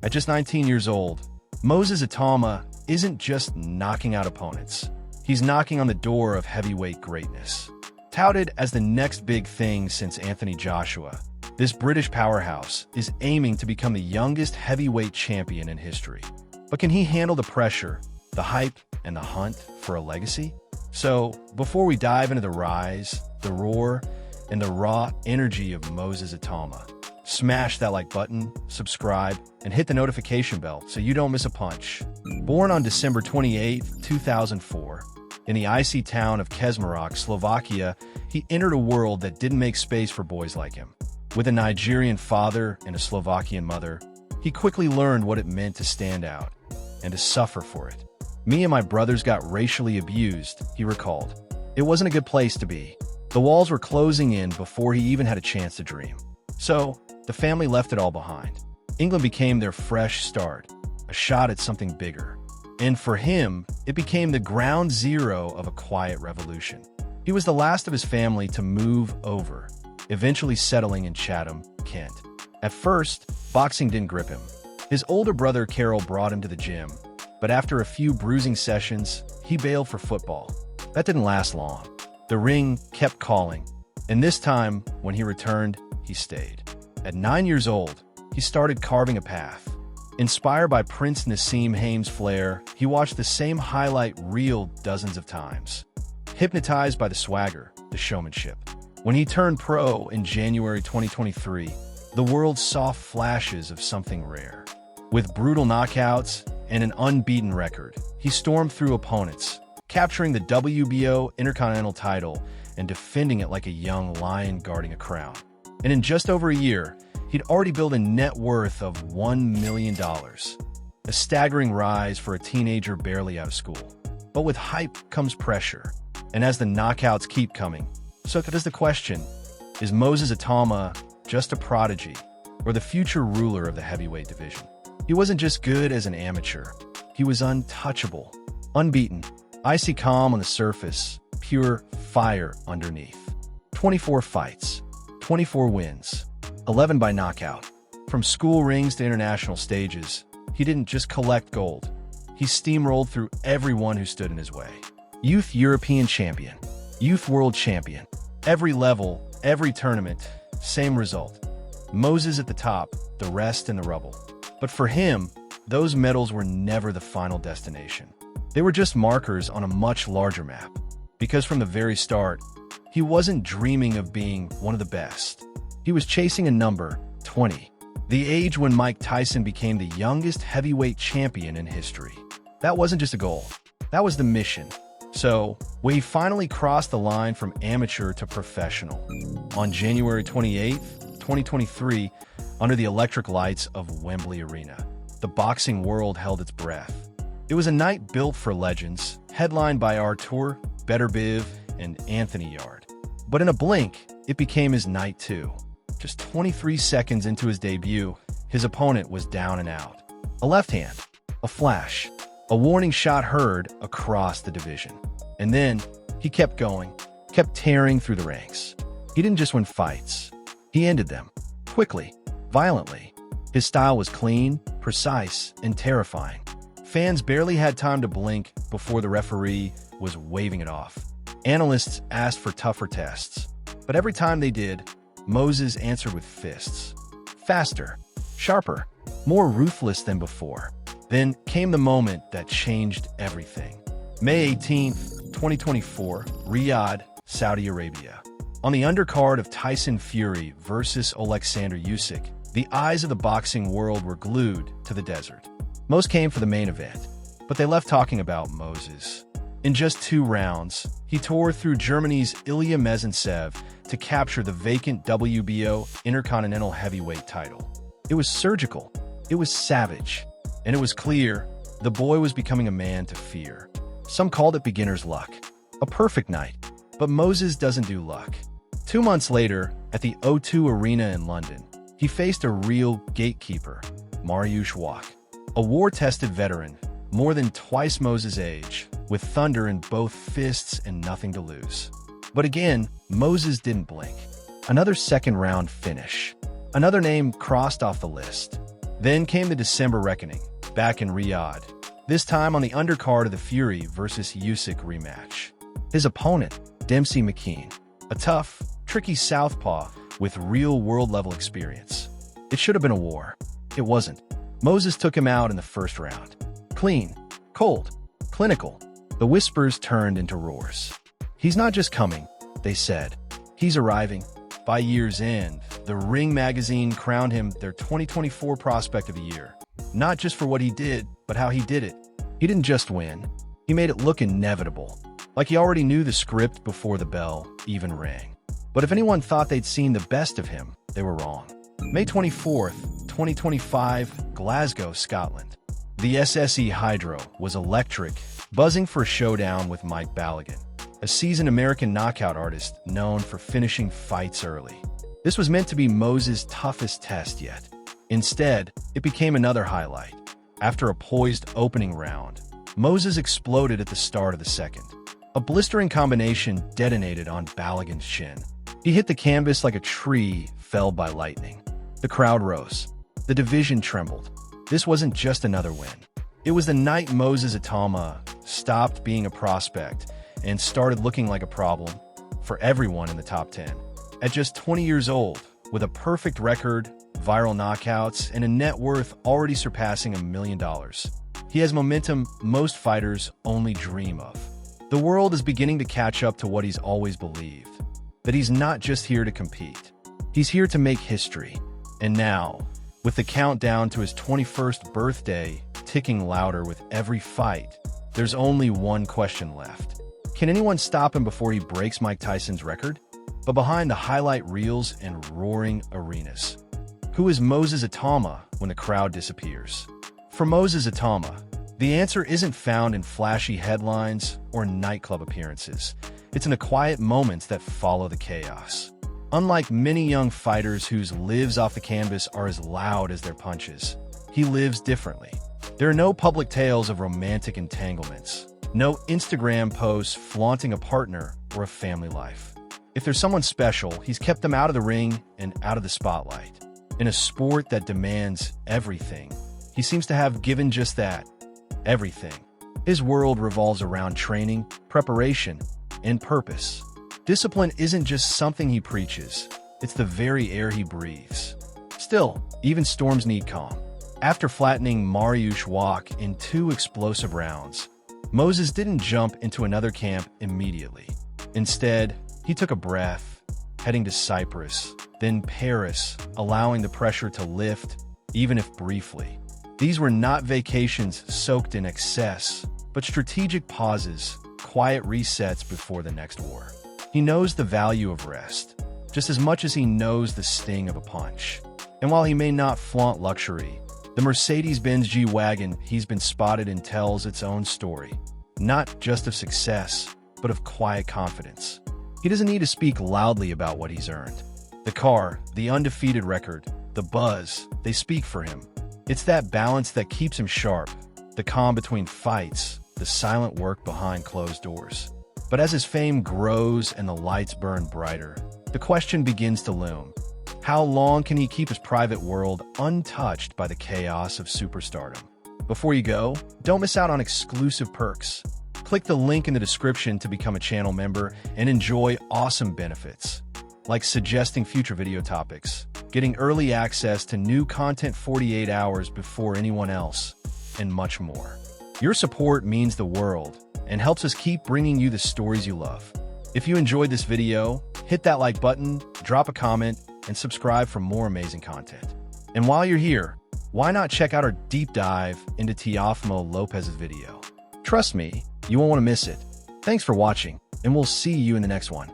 At just 19 years old, Moses Itauma isn't just knocking out opponents. He's knocking on the door of heavyweight greatness. Touted as the next big thing since Anthony Joshua, this British powerhouse is aiming to become the youngest heavyweight champion in history. But can he handle the pressure, the hype, and the hunt for a legacy? So, before we dive into the rise, the roar, and the raw energy of Moses Itauma, smash that like button, subscribe, and hit the notification bell so you don't miss a punch. Born on December 28, 2004, in the icy town of Kežmarok, Slovakia, he entered a world that didn't make space for boys like him. With a Nigerian father and a Slovakian mother, he quickly learned what it meant to stand out and to suffer for it. Me and my brothers got racially abused, he recalled. It wasn't a good place to be. The walls were closing in before he even had a chance to dream. So, the family left it all behind. England became their fresh start, a shot at something bigger. And for him, it became the ground zero of a quiet revolution. He was the last of his family to move over, eventually settling in Chatham, Kent. At first, boxing didn't grip him. His older brother Karol brought him to the gym, but after a few bruising sessions, he bailed for football. That didn't last long. The ring kept calling, and this time, when he returned, he stayed. At 9 years old, he started carving a path. Inspired by Prince Naseem Hamed's flair, he watched the same highlight reel dozens of times. Hypnotized by the swagger, the showmanship. When he turned pro in January 2023, the world saw flashes of something rare. With brutal knockouts and an unbeaten record, he stormed through opponents, capturing the WBO Intercontinental title and defending it like a young lion guarding a crown. And in just over a year, he'd already built a net worth of $1 million. A staggering rise for a teenager barely out of school. But with hype comes pressure. And as the knockouts keep coming, so does the question, is Moses Itauma just a prodigy or the future ruler of the heavyweight division? He wasn't just good as an amateur. He was untouchable, unbeaten, icy calm on the surface, pure fire underneath. 24 fights, 24 wins, 11 by knockout. From school rings to international stages, he didn't just collect gold. He steamrolled through everyone who stood in his way. Youth European champion, youth world champion. Every level, every tournament, same result. Moses at the top, the rest in the rubble. But for him, those medals were never the final destination. They were just markers on a much larger map. Because from the very start, he wasn't dreaming of being one of the best. He was chasing a number, 20, the age when Mike Tyson became the youngest heavyweight champion in history. That wasn't just a goal. That was the mission. So, when he finally crossed the line from amateur to professional, on January 28, 2023, under the electric lights of Wembley Arena, the boxing world held its breath. It was a night built for legends, headlined by Artur Beterbiev and Anthony Yarde. But in a blink, it became his night too. Just 23 seconds into his debut, his opponent was down and out. A left hand, a flash, a warning shot heard across the division. And then, he kept going, kept tearing through the ranks. He didn't just win fights. He ended them. Quickly, violently. His style was clean, precise, and terrifying. Fans barely had time to blink before the referee was waving it off. Analysts asked for tougher tests. But every time they did, Moses answered with fists. Faster, sharper, more ruthless than before. Then came the moment that changed everything. May 18th, 2024, Riyadh, Saudi Arabia. On the undercard of Tyson Fury versus Alexander Usyk, the eyes of the boxing world were glued to the desert. Most came for the main event, but they left talking about Moses. In just 2 rounds, he tore through Germany's Ilya Mezentsev to capture the vacant WBO Intercontinental heavyweight title. It was surgical, it was savage, and it was clear the boy was becoming a man to fear. Some called it beginner's luck, a perfect night, but Moses doesn't do luck. 2 months later, at the O2 Arena in London, he faced a real gatekeeper, Mariusz Wach, a war-tested veteran, more than twice Moses' age, with thunder in both fists and nothing to lose. But again, Moses didn't blink. Another second-round finish. Another name crossed off the list. Then came the December reckoning, back in Riyadh, this time on the undercard of the Fury vs. Usyk rematch. His opponent, Demsey McKean, a tough, tricky southpaw with real world-level experience. It should have been a war. It wasn't. Moses took him out in the first round. Clean, cold, clinical. The whispers turned into roars. He's not just coming, they said. He's arriving. By year's end, the Ring magazine crowned him their 2024 Prospect of the Year. Not just for what he did, but how he did it. He didn't just win. He made it look inevitable, like he already knew the script before the bell even rang. But if anyone thought they'd seen the best of him, they were wrong. May 24th, 2025, Glasgow, Scotland. The SSE Hydro was electric, buzzing for a showdown with Mike Balogun, a seasoned American knockout artist known for finishing fights early. This was meant to be Moses' toughest test yet. Instead, it became another highlight. After a poised opening round, Moses exploded at the start of the second. A blistering combination detonated on Balogun's chin. He hit the canvas like a tree felled by lightning. The crowd rose. The division trembled. This wasn't just another win. It was the night Moses Itauma stopped being a prospect and started looking like a problem for everyone in the top 10. At just 20 years old, with a perfect record, viral knockouts, and a net worth already surpassing $1 million, he has momentum most fighters only dream of. The world is beginning to catch up to what he's always believed, that he's not just here to compete. He's here to make history. And now, with the countdown to his 21st birthday ticking louder with every fight, there's only one question left. Can anyone stop him before he breaks Mike Tyson's record? But behind the highlight reels and roaring arenas, who is Moses Itauma when the crowd disappears? For Moses Itauma, the answer isn't found in flashy headlines or nightclub appearances. It's in the quiet moments that follow the chaos. Unlike many young fighters whose lives off the canvas are as loud as their punches, he lives differently. There are no public tales of romantic entanglements, no Instagram posts flaunting a partner or a family life. If there's someone special, he's kept them out of the ring and out of the spotlight. In a sport that demands everything, he seems to have given just that, everything. His world revolves around training, preparation, and purpose. Discipline isn't just something he preaches, it's the very air he breathes. Still, even storms need calm. After flattening Mariusz Wach in 2 explosive rounds, Moses didn't jump into another camp immediately. Instead, he took a breath, heading to Cyprus, then Paris, allowing the pressure to lift, even if briefly. These were not vacations soaked in excess, but strategic pauses, quiet resets before the next war. He knows the value of rest, just as much as he knows the sting of a punch. And while he may not flaunt luxury, the Mercedes-Benz G-Wagon he's been spotted in tells its own story, not just of success, but of quiet confidence. He doesn't need to speak loudly about what he's earned. The car, the undefeated record, the buzz, they speak for him. It's that balance that keeps him sharp, the calm between fights, the silent work behind closed doors. But as his fame grows and the lights burn brighter, the question begins to loom. How long can he keep his private world untouched by the chaos of superstardom? Before you go, don't miss out on exclusive perks. Click the link in the description to become a channel member and enjoy awesome benefits, like suggesting future video topics, getting early access to new content 48 hours before anyone else, and much more. Your support means the world and helps us keep bringing you the stories you love. If you enjoyed this video, hit that like button, drop a comment, and subscribe for more amazing content. And while you're here, why not check out our deep dive into Teofimo Lopez's video? Trust me, you won't want to miss it. Thanks for watching, and we'll see you in the next one.